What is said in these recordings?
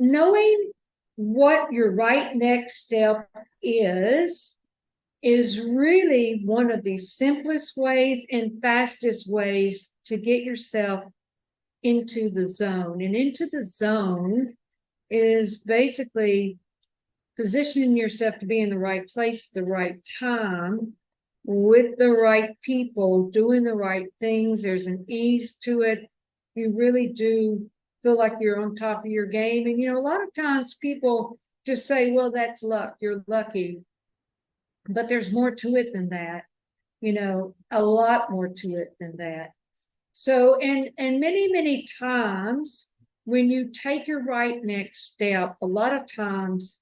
knowing what your right next step is really one of the simplest ways and fastest ways to get yourself into the zone. And into the zone is basically positioning yourself to be in the right place at the right time with the right people, doing the right things. There's an ease to it. You really do feel like you're on top of your game. And, a lot of times people just say, well, that's luck. You're lucky. But there's more to it than that, a lot more to it than that. So, and many times when you take your right next step, a lot of times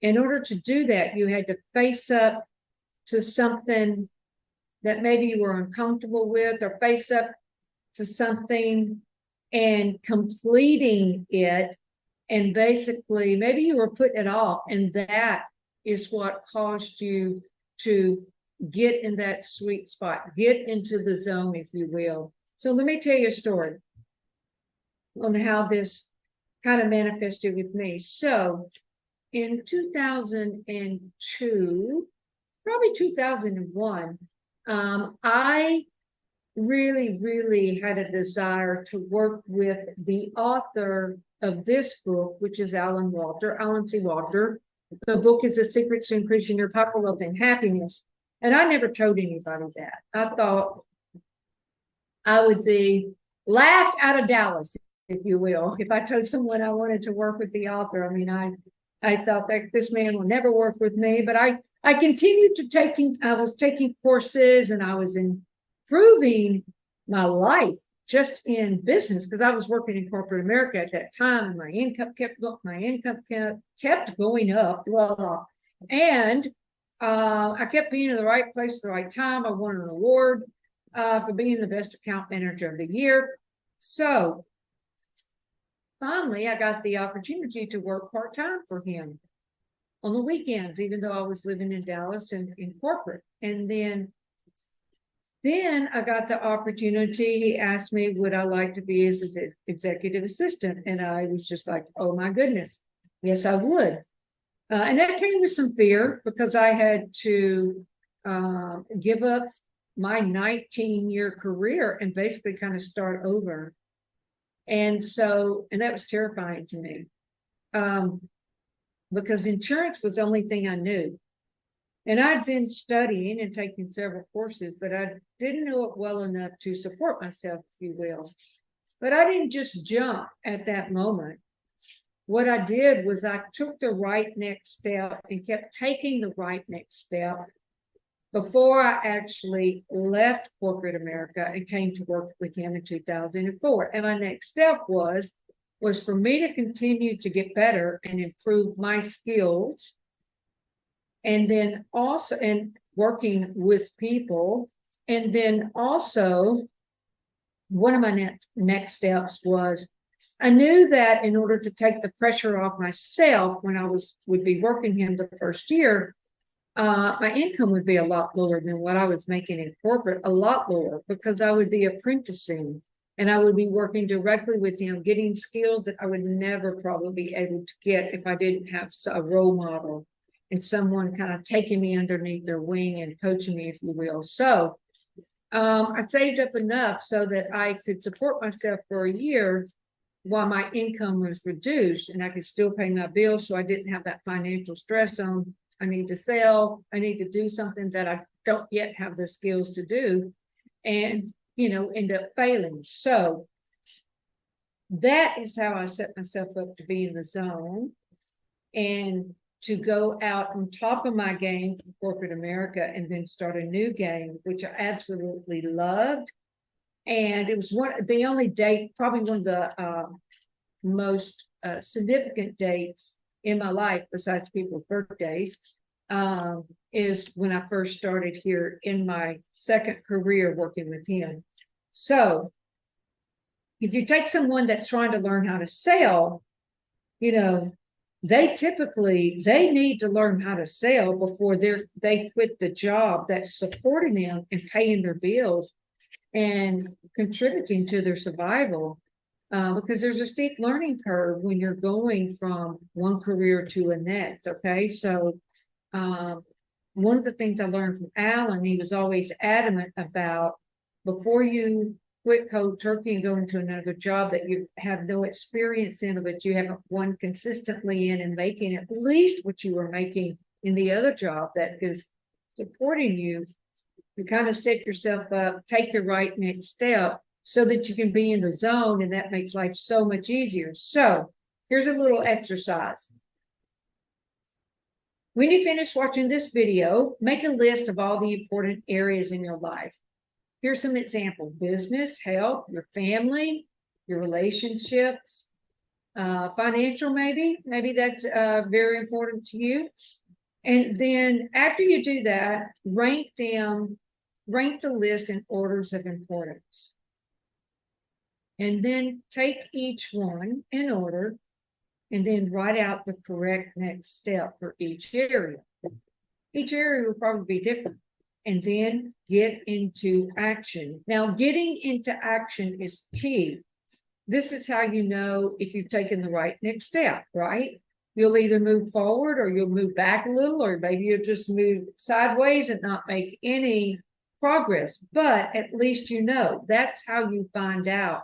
in order to do that, you had to face up to something that maybe you were uncomfortable with, or face up to something and completing it. And basically, maybe you were putting it off, and that is what caused you to get in that sweet spot, get into the zone, if you will. So let me tell you a story on how this kind of manifested with me. So in 2002, probably 2001, I really had a desire to work with the author of this book, which is Alan C. Walter. The book is The Secrets to Increasing Your Power, Wealth, and Happiness. And I never told anybody that. I thought I would be laughed out of Dallas, if you will, if I told someone I wanted to work with the author. I mean, I thought that this man will never work with me, but I continued to I was taking courses, and I was improving my life just in business, because I was working in corporate America at that time, and my income kept going up, blah, blah. And I kept being in the right place at the right time. I won an award for being the best account manager of the year. So finally, I got the opportunity to work part-time for him on the weekends, even though I was living in Dallas and in corporate. And then I got the opportunity. He asked me, would I like to be his executive assistant? And I was just like, oh my goodness, yes, I would. And that came with some fear, because I had to give up my 19-year career and basically kind of start over. And that was terrifying to me, because insurance was the only thing I knew. And I'd been studying and taking several courses, but I didn't know it well enough to support myself, if you will. But I didn't just jump at that moment. What I did was I took the right next step and kept taking the right next step before I actually left corporate America and came to work with him in 2004. And my next step was for me to continue to get better and improve my skills. And then also, and working with people. And then also, one of my next steps was, I knew that in order to take the pressure off myself when I would be working him the first year, my income would be a lot lower than what I was making in corporate, a lot lower, because I would be apprenticing and I would be working directly with him, getting skills that I would never probably be able to get if I didn't have a role model and someone kind of taking me underneath their wing and coaching me, if you will. So I saved up enough so that I could support myself for a year while my income was reduced, and I could still pay my bills. So I didn't have that financial stress on, I need to sell, I need to do something that I don't yet have the skills to do, and, end up failing. So that is how I set myself up to be in the zone and to go out on top of my game for corporate America and then start a new game, which I absolutely loved. And it was the only date, probably one of the most significant dates in my life, besides people's birthdays, is when I first started here in my second career working with him. So if you take someone that's trying to learn how to sell, they need to learn how to sell before they quit the job that's supporting them and paying their bills and contributing to their survival. because there's a steep learning curve when you're going from one career to the next. Okay, so one of the things I learned from Alan, he was always adamant about before you quit cold turkey and go into another job that you have no experience in, or that you haven't won consistently in, and making at least what you were making in the other job that is supporting you, you kind of set yourself up, take the right next step so that you can be in the zone, and that makes life so much easier. So here's a little exercise. When you finish watching this video, make a list of all the important areas in your life. Here's some examples: business, health, your family, your relationships, financial, maybe that's very important to you. And then after you do that, rank the list in orders of importance. And then take each one in order, and then write out the correct next step for each area. Each area will probably be different. And then get into action. Now, getting into action is key. This is how you know if you've taken the right next step, right? You'll either move forward, or you'll move back a little, or maybe you'll just move sideways and not make any progress. But at least you know. That's how you find out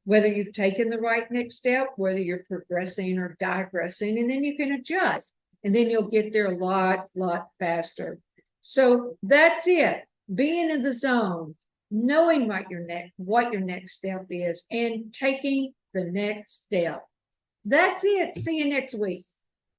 whether you've taken the right next step, whether you're progressing or digressing, and then you can adjust. And then you'll get there a lot faster. So that's it. Being in the zone, knowing what your next step is, and taking the next step. That's it. See you next week.